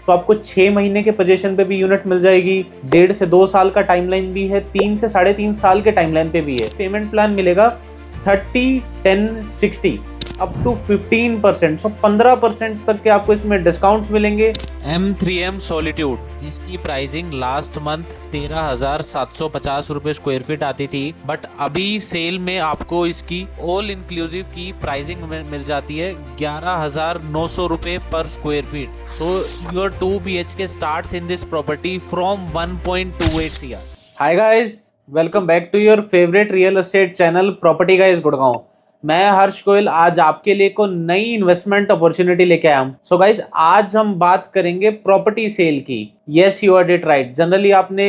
सो आपको 6 महीने के पोजीशन पे भी यूनिट मिल जाएगी, 1.5 से 2 साल का टाइमलाइन भी है, 3 से 3.5 साल के टाइमलाइन पे भी है। पेमेंट प्लान मिलेगा 30, 10, 60 अप टू 15%, सो 15% तक के आपको इसमें डिस्काउंट्स मिलेंगे। M3M सॉलिट्यूड, जिसकी प्राइसिंग लास्ट मंथ 13,750 रुपए स्क्वायर फीट आती थी, बट अभी सेल में आपको इसकी ऑल इंक्लूसिव की प्राइसिंग मिल जाती है 11,900 रुपए पर square feet. So your 2 BHK starts in this property from 1.28 CR। Hi guys, welcome back to your favourite real estate channel property guys Gurgaon. मैं हर्ष गोयल आज आपके लिए को नई इन्वेस्टमेंट अपॉर्चुनिटी लेके आया हूँ। सो गाइस, आज हम बात करेंगे प्रॉपर्टी सेल की। Yes, you heard it right. Generally आपने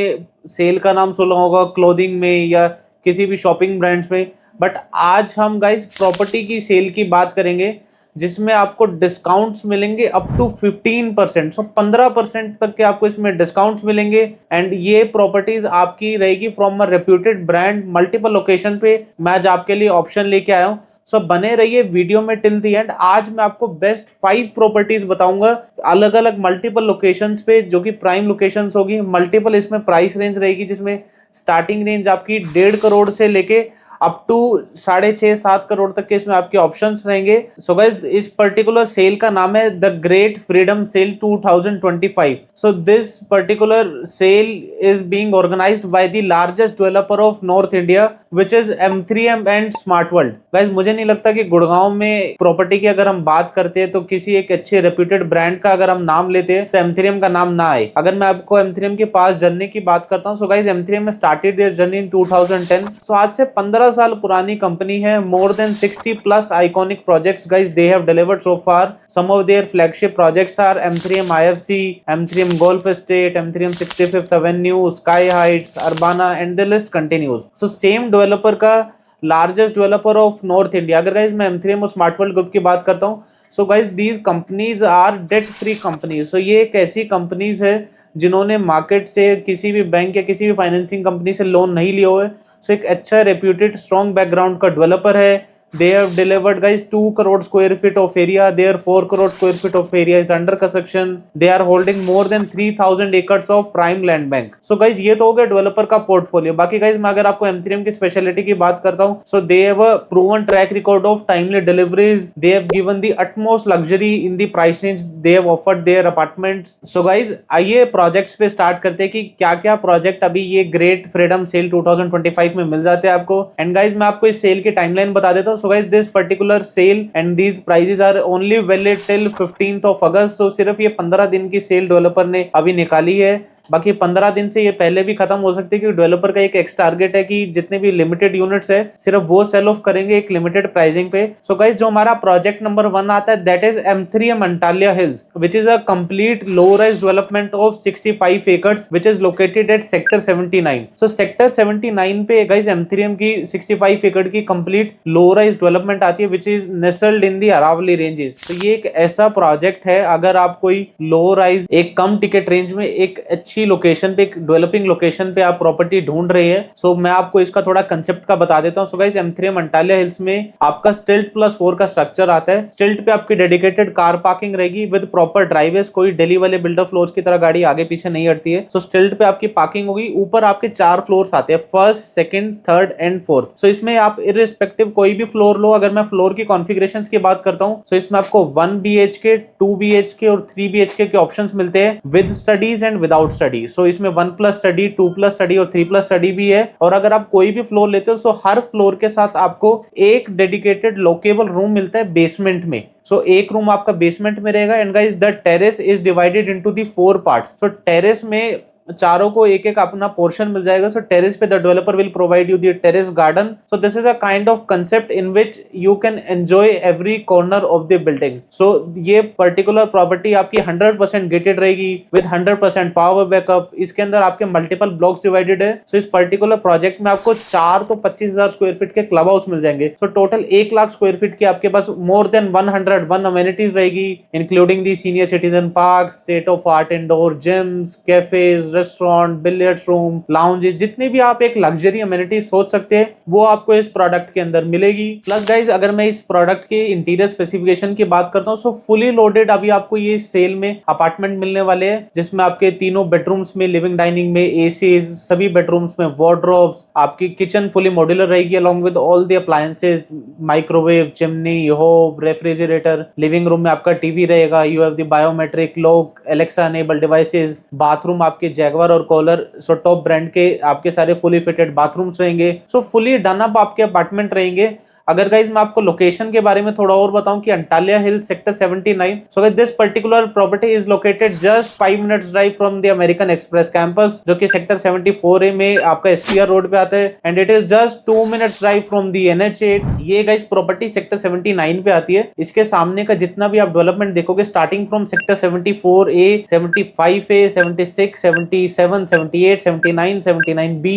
सेल का नाम सुना होगा क्लोथिंग में या किसी भी शॉपिंग ब्रांड्स में, बट आज हम गाइस प्रॉपर्टी की सेल की बात करेंगे जिसमें आपको डिस्काउंट्स मिलेंगे अप टू 15%, सो 15% तक के आपको इसमें डिस्काउंट्स मिलेंगे। एंड ये प्रॉपर्टीज आपकी रहेगी from a reputed brand, multiple location पे मैं आज आपके लिए ऑप्शन लेके आया हूँ। सो बने रहिए वीडियो में टिल दी एंड। आज मैं आपको बेस्ट 5 प्रॉपर्टीज बताऊंगा अलग अलग मल्टीपल लोकेशंस पे, जो कि प्राइम लोकेशंस होगी। मल्टीपल इसमें प्राइस रेंज रहेगी, जिसमें स्टार्टिंग रेंज आपकी 1.5 करोड़ से लेके अप टू 6.5-7 करोड़ तक के इसमें आपके ऑप्शंस रहेंगे। सो गाइस, इस पर्टिकुलर सेल का नाम है the great freedom sale 2025। So this particular sale is being organised by the largest developer of north India which is M3M and smart world. Guys, मुझे नहीं लगता कि गुड़गांव में प्रॉपर्टी की अगर हम बात करते हैं तो किसी एक अच्छे रेप्यूटेड ब्रांड का अगर हम नाम लेते हैं तो M3M का नाम ना आए। अगर मैं आपको M3M के पास जर्नी की बात करता हूँ, so guys M3M started their journey in 2010। So आज से 15 साल पुरानी कंपनी है। More than 60 plus iconic projects guys they have delivered so far. Some of their flagship projects are M3M IFC, M3M golf estate, M3M 65th avenue, sky heights, Urbana and the list continues. So same developer का largest developer of north India. अगर guys मैं M3M और smart world group की बात करता हूँ, so guys these companies are debt free companies. So ये एक ऐसी कंपनीज है जिन्होंने मार्केट से किसी भी बैंक या किसी भी फाइनेंसिंग कंपनी से लोन नहीं लिया हुआ है। सो एक अच्छा रेप्यूटेड स्ट्रॉन्ग बैकग्राउंड का डेवलपर है। They have delivered guys 2 crore square feet of area. Their 4 crore square feet of area is under construction. They are holding more than 3,000 acres of prime land bank. So guys, ये तो हो गया developer का portfolio. बाकी guys, मैं अगर आपको M3M की स्पेशलिटी की बात करता हूँ, so they have a proven track record of timely deliveries. They have given the utmost luxury in the price range they have offered their apartments. So guys, आइए प्रोजेक्ट्स पे स्टार्ट करते हैं कि क्या क्या प्रोजेक्ट अभी ये ग्रेट फ्रीडम सेल 2025 में मिल जाते हैं आपको। एंड गाइज, मैं आपको इस सेल की टाइमलाइन बता देता हूँ। So guys, this particular sale and these prices are only valid till 15th of August. So सिर्फ ये 15 दिन की सेल डेवलपर ने अभी निकाली है। बाकी 15 दिन से ये पहले भी खत्म हो सकती है, क्योंकि डेवलपर का एक एक्स टारगेट है कि जितने भी लिमिटेड यूनिट्स है सिर्फ वो सेल ऑफ करेंगे एक लिमिटेड प्राइसिंग पे। सो गाइस, जो हमारा प्रोजेक्ट नंबर 1 आता है that is M3M Antalya hills, which is a complete low rise development of 65 acres which is located at sector 79। So sector 79 पे गाइस M3M की 65 एकड़ की कंप्लीट लो राइज डेवलपमेंट आती है which is nestled in the Aravalli ranges. तो ये एक ऐसा प्रोजेक्ट है, अगर आप कोई लो राइज एक कम टिकट रेंज में एक अच्छी लोकेशन पे, एक डेवलपिंग लोकेशन पे आप प्रॉपर्टी ढूंढ रहे हैं, सो मैं आपको इसका थोड़ा कंसेप्ट का बता देता हूं। सो गाइस, M3M अंटालिया हिल्स में आपका स्टिल्ट +4 का स्ट्रक्चर आता है। स्टिल्ट पे आपकी डेडिकेटेड कार पार्किंग रहेगी विद प्रॉपर ड्राइवेज। कोई दिल्ली वाले बिल्डर फ्लोर्स की तरह गाड़ी आगे पीछे नहीं हटती है। सो स्टिल्ट पे आपकी पार्किंग होगी। ऊपर आपके 4 फ्लोर्स आते हैं, 1st, 2nd, 3rd and 4th। सो इसमें आप इररिस्पेक्टिव कोई भी फ्लोर लो। अगर मैं फ्लोर की कॉन्फ़िगरेशंस की बात करता हूं, सो इसमें आपको 1 BHK, 2 BHK और 3 BHK के ऑप्शंस मिलते हैं with studies and without study. So इसमें 1+ स्टडी, 2+ स्टडी और 3+ स्टडी भी है। और अगर आप कोई भी फ्लोर लेते हो, सो हर फ्लोर के साथ आपको एक डेडिकेटेड लोकेबल रूम मिलता है बेसमेंट में। सो एक रूम आपका बेसमेंट में रहेगा। And guys, the terrace is divided into the 4 parts. So terrace में चारों को एक एक अपना पोर्शन मिल जाएगा। सो टेरेस पे the developer will provide you the terrace garden. So this is a kind of concept in which you can enjoy every corner of the building. So ये पर्टिकुलर प्रॉपर्टी आपकी 100% gated रहेगी with 100% power backup. इसके अंदर आपके multiple blocks divided है। सो इस particular project में आपको 4 तो 25,000 स्क्वायर फीट के क्लब हाउस मिल जाएंगे। So total 1 lakh square feet की आपके पास मोर देन 101 अमेनिटीज रहेगी, including the senior citizen park, state of art indoor gyms, cafes, restaurant, billiards room, lounges, जितने भी आप एक लग्जरी अमेनिटी सोच सकते हैं वो आपको इस प्रोडक्ट के अंदर मिलेगी। प्लस गाइज अगर मैं इस प्रोडक्ट के इंटीरियर स्पेसिफिकेशन की बात करता हूँ, सो फुली लोडेड अभी आपको ये सेल में अपार्टमेंट मिलने वाले हैं, जिसमें आपके तीनों बेडरूम्स में, लिविंग डाइनिंग में एसी, सभी बेडरूम्स में वार्डरोब्स, आपकी किचन फुली मॉड्यूलर रहेगी along with all the appliances, microwave, chimney, होब, रेफ्रिजरेटर। लिविंग रूम में आपका टीवी रहेगा, you have the biometric lock, Alexa enable devices. Bathroom आपके जैगवार और कॉलर, सो टॉप ब्रांड के आपके सारे फुली फिटेड बाथरूम्स रहेंगे। सो फुली डन अप आपके अपार्टमेंट रहेंगे। अगर गाइज मैं आपको लोकेशन के बारे में थोड़ा और बताऊं कि Antalya hill sector 79, so guys this particular property is located just 5 minutes drive from the American express campus, जो कि सेक्टर 74A में आपका एसपीआर रोड पे आता है, and it is just 2 minutes drive from the NH8। ये guys property sector 79 पे आती है। इसके सामने का जितना भी आप डेवलपमेंट देखोगे, starting from sector 74A, 75A, 76, 77, 78, 79, 79B,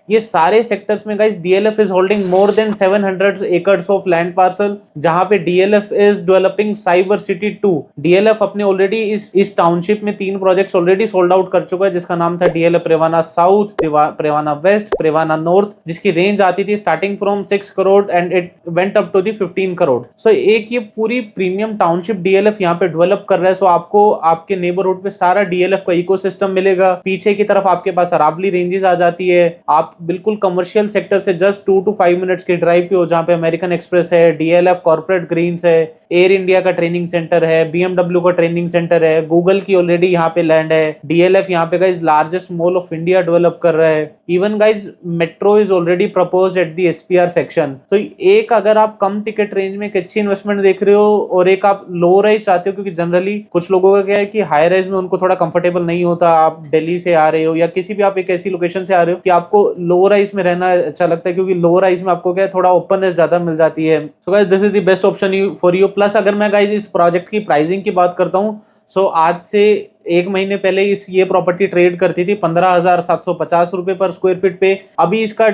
ये सारे सेक्टर्स में guys DLF is holding more than 700 acres of land parcel, जहां पे DLF is developing cyber city 2। DLF अपने ऑलरेडी इस टाउनशिप में 3 प्रोजेक्ट्स ऑलरेडी सोल्ड आउट कर चुका है, जिसका नाम था DLF Privana south, Privana west, Privana north, जिसकी रेंज आती थी starting from 6 crore and it went up to the 15 crore. So एक ये पूरी प्रीमियम टाउनशिप DLF यहाँ पे डेवलप कर रहा है। सो आपको आपके नेबरहुड पे सारा DLF का इकोसिस्टम मिलेगा। पीछे की तरफ आपके पास अरावली रेंजेस आ जाती है। आप बिल्कुल कमर्शियल सेक्टर से जस्ट 2 to 5 मिनट्स की ड्राइव पे हो, जहां पे अमेरिकन एक्सप्रेस है, DLF कॉर्पोरेट ग्रीन्स है, एयर इंडिया का ट्रेनिंग सेंटर है, BMW का ट्रेनिंग सेंटर है, गूगल की ऑलरेडी यहाँ पे लैंड है। DLF यहाँ पे guys largest mall of India develop कर रहा है। Even guys metro is already proposed at the SPR section. तो एक अगर आप कम टिकट रेंज में एक अच्छी इन्वेस्टमेंट देख रहे हो और एक आप लो राइज चाहते हो, क्योंकि जनरली कुछ लोगों का क्या है कि हाई राइज में उनको थोड़ा कंफर्टेबल नहीं होता, आप दिल्ली से आ रहे हो या किसी भी आप एक ऐसी लोकेशन से आ रहे हो कि आपको लो राइज में रहना अच्छा लगता है, क्योंकि लो राइज में आपको क्या है थोड़ा ओपननेस ज्यादा मिल जाती है। So guys this is the best option for you. Plus अगर मैं गाइस इस प्रोजेक्ट की प्राइसिंग की बात करता हूँ, सो आज से 1 महीने पहले ये प्रॉपर्टी ट्रेड करती थी 15,750 रुपए पर स्क्वायर फीट पे। अभी इसका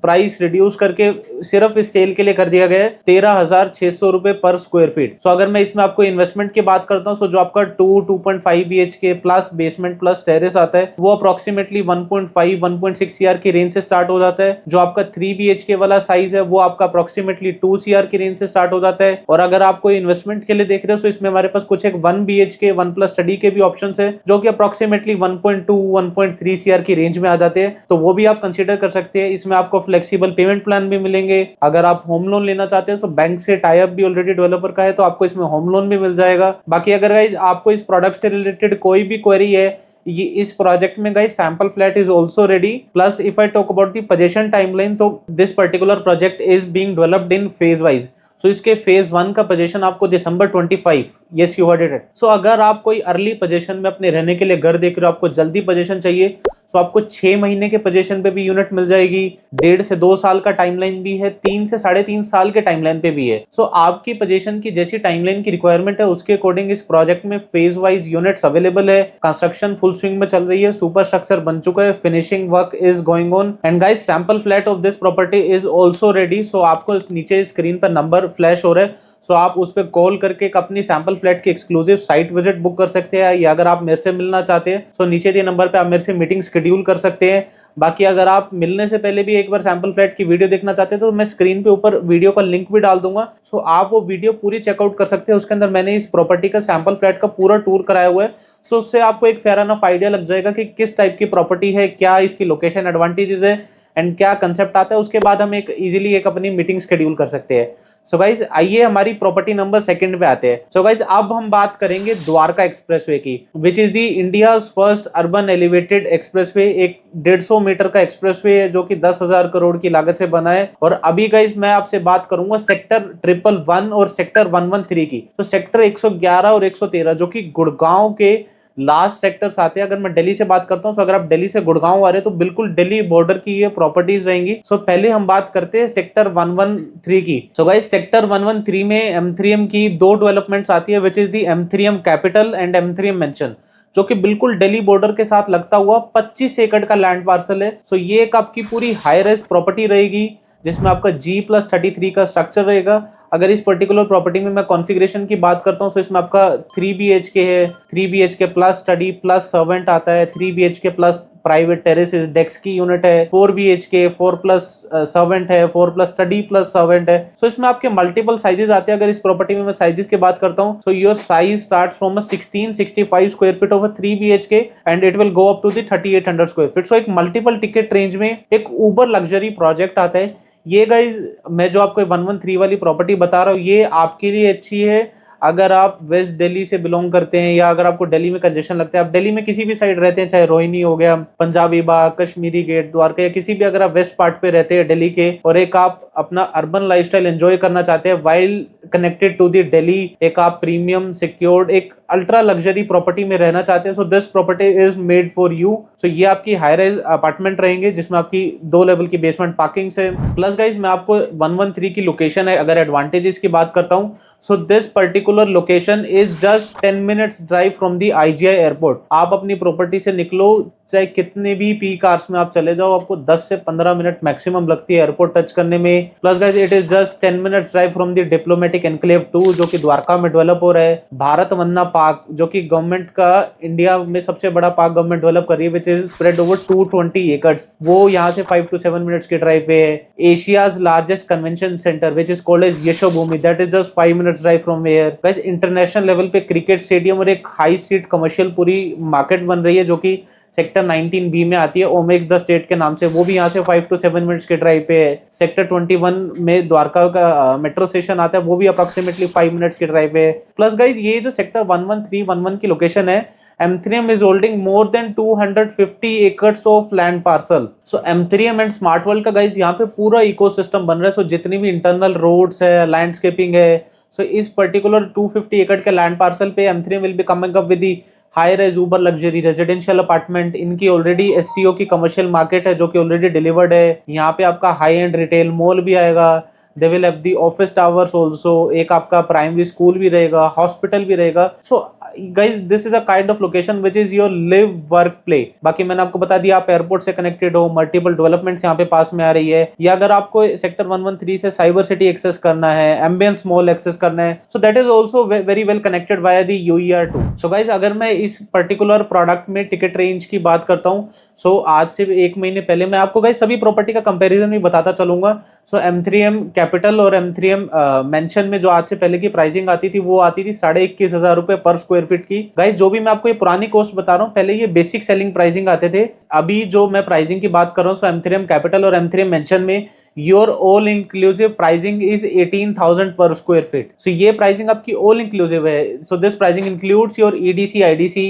प्राइस रिड्यूस करके सिर्फ इस सेल के लिए कर दिया गया है 13,600 रुपए पर स्क्वायर फीट। सो अगर मैं इसमें आपको इन्वेस्टमेंट की बात करता हूँ, सो जो आपका 2.5 BHK plus basement plus terrace आता है, वो अप्रोक्सीमेटली 1.5-1.6 CR की रेंज से स्टार्ट हो जाता है। जो आपका 3 BHK वाला साइज है वो आपका अप्रोक्सीमेटली 2 CR की रेंज से स्टार्ट हो जाता है। और अगर आप कोई इन्वेस्टमेंट के लिए देख रहे हो, तो इसमें हमारे पास कुछ एक 1 BHK 1+ स्टडी के भी ऑप्शन है, जो कि अप्रोक्सीमेटली 1.2-1.3 CR की रेंज में आ जाते हैं। तो वो भी आप कंसिडर कर सकते हैं। इसमें आपको फ्लेक्सिबल पेमेंट प्लान भी मिलेंगे। अगर आप होम लोन लेना चाहते हैं तो बैंक से टाई अप भी ऑलरेडी डेवलपर का है, तो आपको इसमें होम लोन भी मिल जाएगा। बाकी अगर गाइस आपको इस प्रोडक्ट से रिलेटेड कोई भी क्वेरी है, ये इस प्रोजेक्ट में guys sample flat is also ready. Plus if I talk about the possession timeline, तो this particular project is being developed in phase wise. So इसके फेज 1 का पोजीशन आपको दिसंबर 25, yes you heard it. So अगर आप कोई early position में अपने रहने के लिए घर देख रहे हो, आपको जल्दी पोजीशन चाहिए, तो आपको 6 महीने के पोजीशन पे भी यूनिट मिल जाएगी। 1.5 से 2 साल का टाइमलाइन भी है, 3 से 3.5 साल के टाइमलाइन पे भी है। सो आपकी पोजीशन की जैसी टाइमलाइन की रिक्वायरमेंट है, उसके अकॉर्डिंग इस प्रोजेक्ट में फेज वाइज यूनिट्स अवेलेबल है। कंस्ट्रक्शन फुल स्विंग में चल रही है, सुपर स्ट्रक्चर बन चुका है, finishing work is going on, and guys sample flat of this property is also ready. So आपको नीचे स्क्रीन पर नंबर फ्लैश हो रहा है, सो आप उस पर कॉल करके अपनी सैंपल फ्लैट की एक्सक्लूसिव साइट विजिट बुक कर सकते हैं, या अगर आप मेरे से मिलना चाहते हैं तो नीचे दिए नंबर पे आप मेरे से मीटिंग शेड्यूल कर सकते हैं। बाकी अगर आप मिलने से पहले भी एक बार सैंपल फ्लैट की वीडियो देखना चाहते हैं, तो मैं स्क्रीन पे ऊपर वीडियो का लिंक भी डाल दूंगा, सो आप वो वीडियो पूरी चेकआउट कर सकते हैं। उसके अंदर मैंने इस प्रॉपर्टी का सैंपल फ्लैट का पूरा टूर कराया हुआ है। सो उससे आपको एक फेयर एनफ आइडिया लग जाएगा कि किस टाइप की प्रॉपर्टी है, क्या इसकी लोकेशन एडवांटेजेस है एंड क्या कंसेप्ट आता है। उसके बाद हम एक इजीली एक अपनी मीटिंग शेड्यूल कर सकते हैं। सो गाइज आइए हमारी प्रॉपर्टी नंबर 2 पे आते हैं। सो गाइज अब हम बात करेंगे द्वारका एक्सप्रेसवे की, which is the India's first urban elevated expressway. एक 150 मीटर का एक्सप्रेसवे है, जो कि 10,000 करोड़ की लागत से बना है। और अभी गाइज मैं आपसे बात करूंगा सेक्टर 111 और सेक्टर 113 की। तो सेक्टर 111 और 113 जो कि गुड़गांव के लास्ट सेक्टर्स आते हैं। अगर मैं दिल्ली से बात करता हूं, तो अगर आप दिल्ली से गुड़गांव आ रहे हैं तो बिल्कुल दिल्ली बॉर्डर की ये प्रॉपर्टीज रहेंगी। सो पहले हम बात करते हैं सेक्टर 113 की। सो गाइस सेक्टर 113 में M3M की 2 डेवलपमेंट्स आती है, which is the M3M capital and M3M mention, जो कि बिल्कुल दिल्ली बॉर्डर के साथ लगता हुआ 25 एकड़ का लैंड पार्सल है। सो ये एक आपकी पूरी हाई राइज प्रॉपर्टी रहेगी, जिसमें आपका G+33 का स्ट्रक्चर रहेगा। अगर इस पर्टिकुलर प्रॉपर्टी में मैं कॉन्फ़िगरेशन की बात करता हूँ, तो इसमें आपका 3 BHK है, 3 BHK plus study plus servant आता है, 3 BHK plus private terrace desk की यूनिट है, 4 BHK 4 प्लस सर्वेंट है, 4 प्लस स्टडी प्लस सर्वेंट है। सो इसमें आपके मल्टीपल साइजेस आते हैं। अगर इस प्रॉपर्टी में मैं साइजेस की बात करता हूँ, so your size starts from 1665 square feet of 3 BHK and it will go up to the 3800 square feet. So एक मल्टीपल टिकट रेंज में एक ऊबर लग्जरी प्रोजेक्ट आता है। ये गाइज मैं जो आपको 113 वाली प्रॉपर्टी बता रहा हूँ, ये आपके लिए अच्छी है अगर आप वेस्ट दिल्ली से बिलोंग करते हैं, या अगर आपको दिल्ली में कंजेशन लगता है, आप दिल्ली में किसी भी साइड रहते हैं, चाहे रोहिणी हो गया, पंजाबी बाग, कश्मीरी गेट, द्वारका, या किसी भी अगर आप वेस्ट पार्ट पे रहते हैं दिल्ली के, और एक आप अपना अर्बन लाइफस्टाइल एंजॉय करना चाहते हैं while connected to the Delhi, एक आप प्रीमियम सिक्योर्ड एक अल्ट्रा लग्जरी प्रॉपर्टी में रहना चाहते हैं, so this property is made for you. So ये आपकी हाई राइज अपार्टमेंट रहेंगे जिसमें आपकी 2 लेवल की बेसमेंट पार्किंग से। प्लस गाइज मैं आपको 113 की लोकेशन है अगर एडवांटेजेस की बात करता हूँ, सो this particular location is just 10 minutes drive from the IGI airport. आप अपनी प्रॉपर्टी से निकलो, चाहे कितने भी पीक आवर्स में आप चले जाओ, आपको 10 से 15 मिनट मैक्सिमम लगती है एयरपोर्ट टच करने में। Plus guys it is just 10 minutes drive from the diplomatic enclave 2 जो कि द्वारका में डेवलप हो रहा है। भारत वंदना पार्क जो कि गवर्नमेंट का इंडिया में सबसे बड़ा पार्क गवर्नमेंट डेवलप कर रही है, which is spread over 220 acres, वो यहाँ से 5 to 7 मिनट्स की ड्राइव पे है। Asia's largest convention centre which is called as Yashobhoomi, that is just 5 minutes drive from here. Guys international level पे क्रिकेट स्टेडियम और एक हाई स्ट्रीट कमर्शियल पूरी मार्केट बन रही है जो कि सेक्टर 19B में आती है, ओमेक्स द स्टेट के नाम से, वो भी यहाँ से 5 to 7 मिनट्स के ड्राइव पे है। सेक्टर 21 में द्वारका का मेट्रो स्टेशन आता है, वो भी अप्रोक्सीमेटली 5 मिनट्स के ड्राइव पे है। प्लस गाइज ये जो सेक्टर 11311 की लोकेशन है, M3M is holding more than 250 acres of land parcel. So M3M and Smart World का गाइज यहाँ पे पूरा इकोसिस्टम बन रहा है। सो जितनी भी इंटरनल रोड्स है, लैंडस्केपिंग है, सो इस पर्टिकुलर 250 एकड़ के लैंड पार्सल पे M3M will be coming up with the high rise Uber luxury residential apartment. इनकी ऑलरेडी SCO की कमर्शियल मार्केट है जो कि ऑलरेडी डिलीवर्ड है। यहाँ पे आपका हाई एंड रिटेल मॉल भी आएगा, they will have the office towers also, एक आपका प्राइमरी स्कूल भी रहेगा, हॉस्पिटल भी रहेगा। So guys this is a kind of location which is your live work play. बाकी मैंने आपको बता दिया आप एयरपोर्ट से कनेक्टेड हो, मल्टीपल डेवलपमेंट्स यहाँ पे पास में आ रही है, या अगर आपको सेक्टर 113 से साइबर सिटी एक्सेस करना है, एम्बियंस मॉल एक्सेस करना है, so that is also very well connected via the UER2। So guys अगर मैं इस पर्टिकुलर प्रोडक्ट में टिकट रेंज की बात करता हूँ, सो आज से 1 महीने पहले मैं आपको गाइज सभी प्रॉपर्टी का कंपेरिजन भी बताता चलूंगा। सो M3M कैपिटल और M3M मेंशन में जो आज से पहले की प्राइसिंग आती थी, वो आती थी 21,500 रुपए पर स्क्वायर फीट की। गाइज जो भी मैं आपको ये पुरानी कॉस्ट बता रहा हूँ, पहले ये बेसिक सेलिंग प्राइसिंग आते थे। अभी जो मैं प्राइसिंग की बात कर रहा हूँ, सो M3M कैपिटल और M3M मेंशन में your all inclusive pricing is 18,000 पर स्क्वायर फीट। सो ये प्राइसिंग आपकी ऑल इंक्लूसिव है। So this pricing includes your EDC, IDC,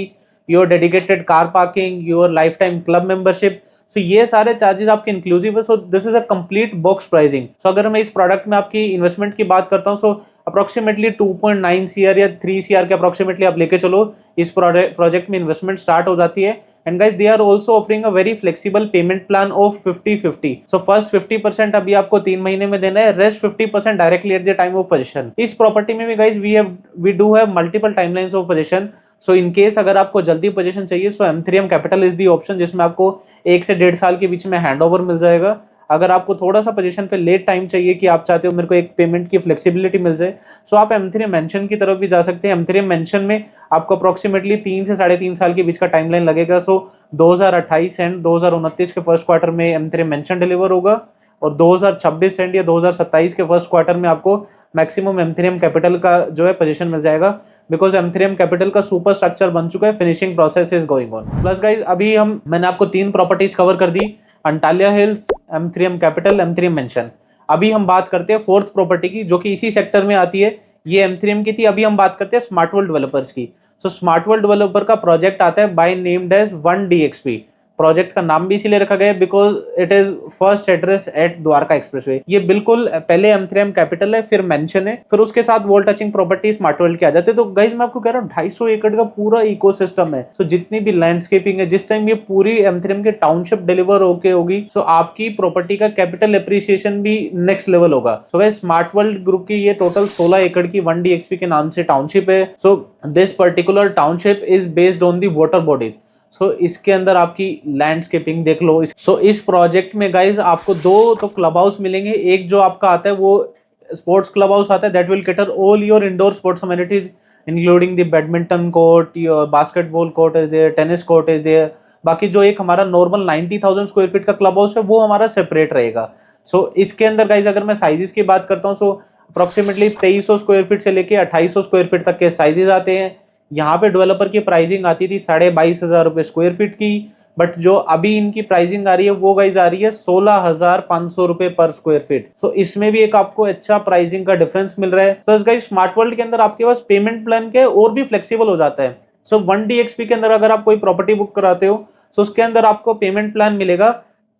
your dedicated car parking, your life time club membership. So ये सारे charges आपके inclusive है। So this is a complete box pricing. So अगर मैं इस प्रोडक्ट में आपकी इन्वेस्टमेंट की बात करता हूँ, सो अप्रोक्सीमेटली 2.9 CR या 3 CR के अप्रोक्सीमेटली आप लेके चलो, इस प्रोजेक्ट में इन्वेस्टमेंट स्टार्ट हो जाती है। And guys they are also offering a very flexible payment plan of 50-50। So first 50% अभी आपको 3 महीने में देना है, rest 50% directly at the time of possession. इस प्रॉपर्टी में भी guys we do have multiple timelines of possession. So in case अगर आपको जल्दी पोजीशन चाहिए, so M3M capital is the option जिसमें आपको 1 से 1.5 साल के बीच में हैंड ओवर मिल जाएगा। अगर आपको थोड़ा सा पोजीशन पे लेट टाइम चाहिए कि आप चाहते हो मेरे को एक पेमेंट की फ्लेक्सिबिलिटी मिल जाए, सो आप M3M मेंशन की तरफ भी जा सकते हैं। M3M मेंशन में आपको अप्रोक्सीमेटली 3 से 3.5 साल के बीच का टाइमलाइन लगेगा। सो 2028 एंड 2029 के फर्स्ट क्वार्टर में M3M मेंशन डिलीवर होगा, और 2026 एंड या 2027 के फर्स्ट क्वार्टर में आपको मैक्सिमम M3M कैपिटल का जो है पोजीशन मिल जाएगा, बिकॉज M3M कैपिटल का सुपर स्ट्रक्चर बन चुका है, finishing process is going on. Plus guys अभी मैंने आपको 3 प्रॉपर्टीज कवर कर दी, Antalya hills, M3M capital, M3M mansion. अभी हम बात करते हैं 4th प्रॉपर्टी की जो कि इसी सेक्टर में आती है, ये M3M की थी। अभी हम बात करते हैं स्मार्ट वर्ल्ड डेवलपर्स की। सो स्मार्ट वर्ल्ड डेवलपर का प्रोजेक्ट आता है bye named as 1DXP। Project का नाम भी इसीलिए रखा गया है because it is first address at Dwarka expressway. ये बिल्कुल पहले M3M कैपिटल है, फिर मेंशन है, फिर उसके साथ wall touching property smart world के आ जाते हैं। तो गाइज मैं आपको कह रहा हूँ 250 एकड़ का पूरा इकोसिस्टम है। सो जितनी भी लैंडस्केपिंग है, जिस टाइम ये पूरी M3M की टाउनशिप डिलीवर होके होगी, सो आपकी प्रॉपर्टी का कैपिटल एप्रिसिएशन भी नेक्स्ट लेवल होगा। So guys smart world group की ये टोटल 16 एकड़ की 1DXP के नाम से टाउनशिप है। So this particular township is based on the water bodies. So इसके अंदर आपकी लैंडस्केपिंग देख लो। सो इस प्रोजेक्ट में गाइज आपको दो तो क्लब हाउस मिलेंगे। एक जो आपका आता है वो स्पोर्ट्स क्लब हाउस आता है, that will cater all your indoor sports amenities including the badminton court, your basketball court is there, tennis court is there. बाकी जो एक हमारा नॉर्मल 90,000 स्क्वायर फीट का क्लब हाउस है वो हमारा सेपरेट रहेगा। सो इसके अंदर गाइज अगर मैं साइजेस की बात करता हूँ, सो अप्रोक्सीमेटली 2300 स्क्वायर फीट से लेके 2800 स्क्वायर फीट तक के साइजेस आते हैं। यहाँ पे डेवलपर की प्राइसिंग आती थी 22,500 रुपये स्क्वायर फीट की, बट जो अभी इनकी प्राइसिंग आ रही है वो गाइज आ रही है 16,500 रुपए पर स्क्वायर फीट। सो इसमें भी एक आपको अच्छा प्राइसिंग का डिफरेंस मिल रहा है। तो गाइज स्मार्ट वर्ल्ड के अंदर आपके पास पेमेंट प्लान के और भी फ्लेक्सिबल हो जाता है। सो 1DXP के अंदर अगर आप कोई प्रॉपर्टी बुक कराते हो तो उसके अंदर आपको पेमेंट प्लान मिलेगा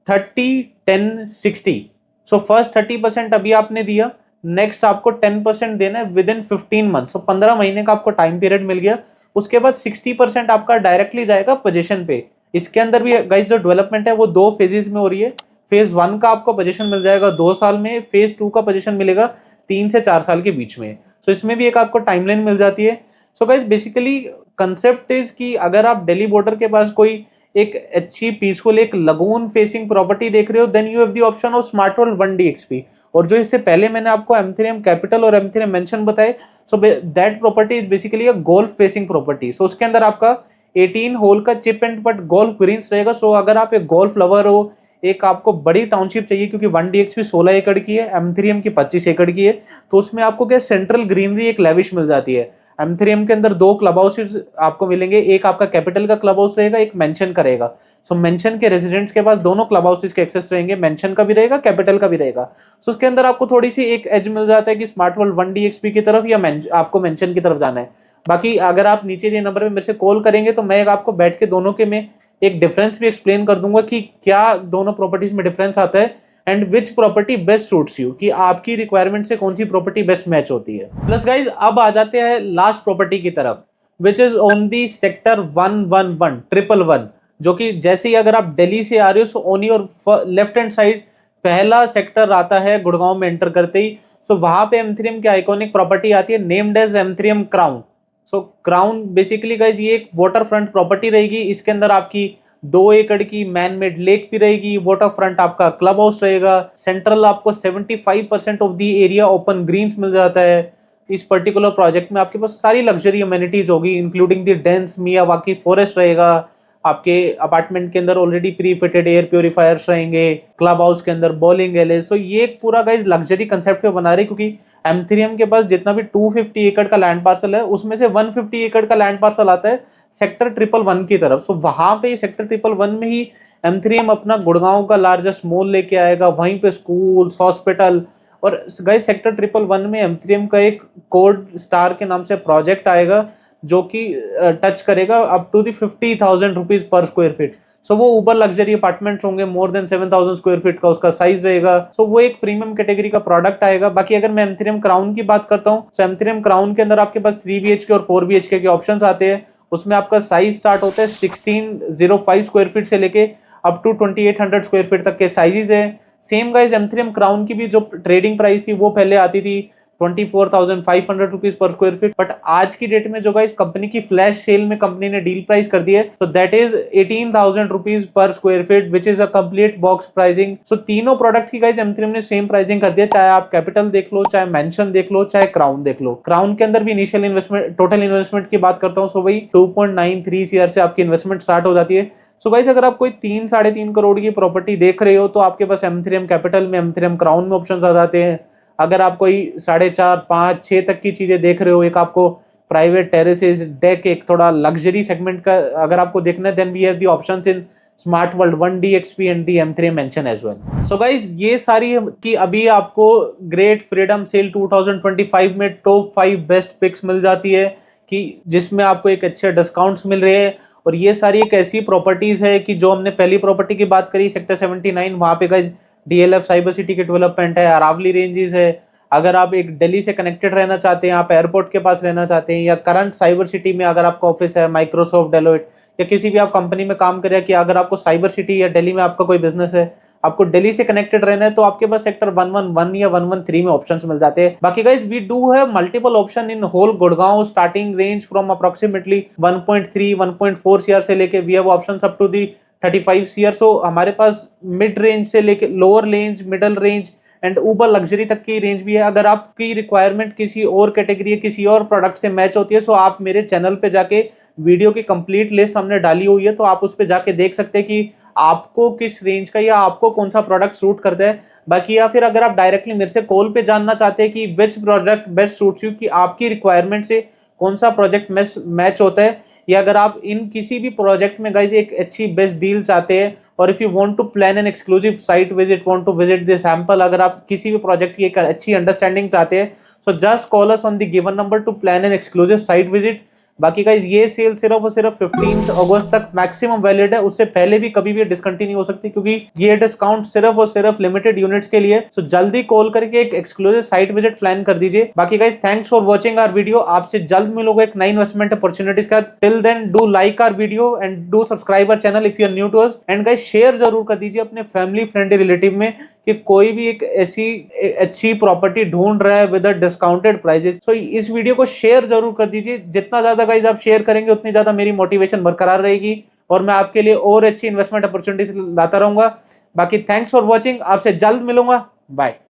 30-10-60। सो फर्स्ट 30% अभी आपने दिया, नेक्स्ट आपको 10% देना है विद इन 15 मंथ। सो 15 महीने का आपको टाइम पीरियड मिल गया। उसके बाद 60% आपका डायरेक्टली जाएगा पोजीशन पे। इसके अंदर भी गाइस जो डेवलपमेंट है वो 2 फेजेस में हो रही है। फेज 1 का आपको पोजीशन मिल जाएगा 2 साल में, फेज 2 का पोजीशन मिलेगा 3 से 4 साल के बीच में। सो इसमें भी एक आपको टाइमलाइन मिल जाती है। So guys basically concept is कि अगर आप दिल्ली बॉर्डर के पास कोई एक अच्छी पीसफुल एक लगून फेसिंग प्रॉपर्टी देख रहे हो, then you have the option of smart world 1DXP। और जो इससे पहले मैंने आपको M3M कैपिटल और M3M मेंशन बताए, so that property is basically a golf facing property. So उसके अंदर आपका 18 होल का chip and putt golf greens रहेगा। सो अगर आप एक गोल्फ लवर हो, एक आपको बड़ी टाउनशिप चाहिए, क्योंकि 1DXP 16 एकड़ की है, M3M की 25 एकड़ की है, तो उसमें आपको क्या सेंट्रल ग्रीनरी एक लेविश मिल जाती है। M3M के अंदर 2 क्लब हाउसेस आपको मिलेंगे, एक आपका कैपिटल का क्लब हाउस रहेगा, एक मेंशन का रहेगा। सो मेंशन के रेजिडेंट्स के पास दोनों क्लब हाउसेस के एक्सेस रहेंगे, मेंशन का भी रहेगा, कैपिटल का भी रहेगा। सो उसके अंदर आपको थोड़ी सी एक एज मिल जाता है कि स्मार्ट वर्ल्ड 1DXP की तरफ या आपको मेंशन की तरफ जाना है। बाकी अगर आप नीचे दिए नंबर पे मेरे से कॉल करेंगे तो मैं आपको बैठ के दोनों के में एक डिफरेंस भी एक्सप्लेन कर दूंगा कि क्या दोनों प्रॉपर्टीज में डिफरेंस आता है and which property best suits you, कि आपकी रिक्वायरमेंट से कौन सी प्रॉपर्टी बेस्ट मैच होती है। प्लस गाइज अब आ जाते हैं लास्ट प्रॉपर्टी की तरफ, which is on the sector 111 जो कि जैसे ही अगर आप दिल्ली से आ रहे हो, so on your left hand side पहला सेक्टर आता है गुड़गांव में एंटर करते ही। सो वहां पे M3M की आइकॉनिक प्रॉपर्टी आती है नेम्ड एज M3M क्राउन। सो क्राउन बेसिकली गाइज ये एक वाटर फ्रंट प्रॉपर्टी रहेगी। इसके अंदर आपकी 2 एकड़ की मैन मेड लेक भी रहेगी, वाटर फ्रंट आपका क्लब हाउस रहेगा, सेंट्रल आपको 75% of the area open greens मिल जाता है। इस पर्टिकुलर प्रोजेक्ट में आपके पास सारी लग्जरी अमेनिटीज होगी including the dense Miyawaki forest रहेगा। आपके अपार्टमेंट के अंदर already pre fitted air purifiers रहेंगे, क्लब हाउस के अंदर बॉलिंग एले। सो ये एक पूरा गाइज लग्जरी कंसेप्ट पे बना रहे, क्योंकि M3M के पास जितना भी 250 एकड़ का लैंड पार्सल है उसमें से 150 एकड़ का लैंड पार्सल आता है सेक्टर 111 की तरफ। सो वहां पे सेक्टर 111 में ही M3M अपना गुड़गांव का लार्जेस्ट मॉल लेके आएगा, वहीं पे स्कूल्स, हॉस्पिटल। और गाइस सेक्टर 111 में M3M का एक कोड स्टार के नाम से प्रोजेक्ट आएगा जो कि टच करेगा up to the 50,000 rupees per square feet. So वो ऊपर लग्जरी अपार्टमेंट्स होंगे, मोर देन 7,000 स्क्वायर फीट का उसका साइज रहेगा। सो वो एक प्रीमियम कैटेगरी का प्रोडक्ट आएगा। बाकी अगर मैं M3M क्राउन की बात करता हूँ, तो M3M क्राउन के अंदर आपके पास 3 BHK और 4 BHK के ऑप्शंस आते हैं। उसमें आपका साइज स्टार्ट होता है 1605 स्क्वायर फीट से लेके अप टू 2800 स्क्वायर फीट तक के साइजेस है। सेम गाइज M3M क्राउन की भी जो ट्रेडिंग प्राइस थी वो पहले आती थी 24,500 rupees per square feet, but आज की डेट में जो गाइस कंपनी की फ्लैश सेल में कंपनी ने डील प्राइस कर दी है, so that is 18,000 rupees per square feet which is a complete box pricing. So तीनों प्रोडक्ट की गाइस M3M ने सेम प्राइसिंग कर दिया, चाहे आप कैपिटल देख लो, चाहे मेंशन देख लो, चाहे क्राउन देख लो। क्राउन के अंदर भी इनिशियल इन्वेस्टमेंट, टोटल इन्वेस्टमेंट की बात करता हूँ, सो वही 2.93 CR से आपकी इन्वेस्टमेंट स्टार्ट हो जाती है। सो गाइस अगर आप कोई 3-3.5 करोड़ की प्रॉपर्टी देख रहे हो तो आपके पास M3M कैपिटल में, M3M क्राउन में ऑप्शन आ जाते हैं। अगर आप कोई 4.5, 5, 6 तक की चीजें देख रहे हो, एक आपको प्राइवेट टेरेसेस, डेक, एक थोड़ा लग्जरी सेगमेंट का अगर आपको देखना है, then we have the options in smart world 1DXP and the M3M mansion as well. So guys ये सारी की अभी आपको ग्रेट फ्रीडम सेल 2025 में टॉप 5 बेस्ट पिक्स मिल जाती है, कि जिसमें आपको एक अच्छे डिस्काउंट्स मिल रहे हैं। और ये सारी एक ऐसी प्रॉपर्टीज है कि जो हमने पहली प्रॉपर्टी की बात करी सेक्टर 79, वहां पे गाइस DLF साइबर सिटी के डेवलपमेंट है, अरावली रेंजेस है, अगर आप एक दिल्ली से कनेक्टेड रहना चाहते हैं, आप एयरपोर्ट के पास रहना चाहते हैं, या करंट साइबर सिटी में अगर आपका ऑफिस है, माइक्रोसॉफ्ट, डेलोइट या किसी भी आप कंपनी में काम कर रहे हैं, कि अगर आपको साइबर सिटी या दिल्ली में आपका कोई बिजनेस है, आपको दिल्ली से कनेक्टेड रहना है, तो आपके पास सेक्टर 111 या 113 में ऑप्शंस मिल जाते हैं। बाकी guys we do have multiple option in whole Gurgaon, starting range from approximately 1.3 1.4 CR से लेके we have options up to the 35 CR. So हमारे पास मिड रेंज से लेके lower range, middle range and ऊपर लग्जरी तक की रेंज भी है। अगर आपकी रिक्वायरमेंट किसी और कैटेगरी, किसी और प्रोडक्ट से मैच होती है, सो आप मेरे चैनल पे जाके वीडियो की कंप्लीट लिस्ट हमने डाली हुई है, तो आप उस पे जाके देख सकते हैं कि आपको किस रेंज का या आपको कौन सा प्रोडक्ट सूट करता है। बाकी या फिर अगर आप डायरेक्टली मेरे से कॉल पे जानना चाहते हैं कि which product best suits you, कि आपकी रिक्वायरमेंट से कौन सा प्रोजेक्ट मैच होता है, या अगर आप इन किसी भी प्रोजेक्ट में गाइज एक अच्छी बेस्ट डील चाहते हैं, और if you want to plan an exclusive site visit, want to visit the sample, अगर आप किसी भी प्रोजेक्ट की एक अच्छी अंडरस्टैंडिंग चाहते हैं, so just call us on the given number two plan an exclusive site visit. बाकी गाइज ये सेल सिर्फ और सिर्फ 15 अगस्त तक मैक्सिमम वैलिड है, उससे पहले भी कभी भी डिसकंटिन्यू हो सकती है, क्योंकि ये डिस्काउंट सिर्फ और सिर्फ लिमिटेड यूनिट्स के लिए। सो जल्दी कॉल करके एक एक्सक्लूसिव साइट विजिट प्लान कर दीजिए। बाकी guys thanks for watching our video. आपसे जल्द मिलोगे एक नई इन्वेस्टमेंट अपॉर्चुनिटीज का। Till then do like our video and do subscribe our channel if you are new to us, and guys share जरूर कर दीजिए अपने फैमिली, फ्रेंड, रिलेटिव में, कि कोई भी एक ऐसी अच्छी प्रॉपर्टी ढूंढ रहा है विद डिस्काउंटेड प्राइसेस। तो इस वीडियो को शेयर जरूर कर दीजिए। जितना ज्यादा गाइज आप शेयर करेंगे उतनी ज्यादा मेरी मोटिवेशन बरकरार रहेगी, और मैं आपके लिए और अच्छी इन्वेस्टमेंट अपॉर्चुनिटीज लाता रहूंगा। बाकी थैंक्स फॉर वॉचिंग, आपसे जल्द मिलूंगा, बाय।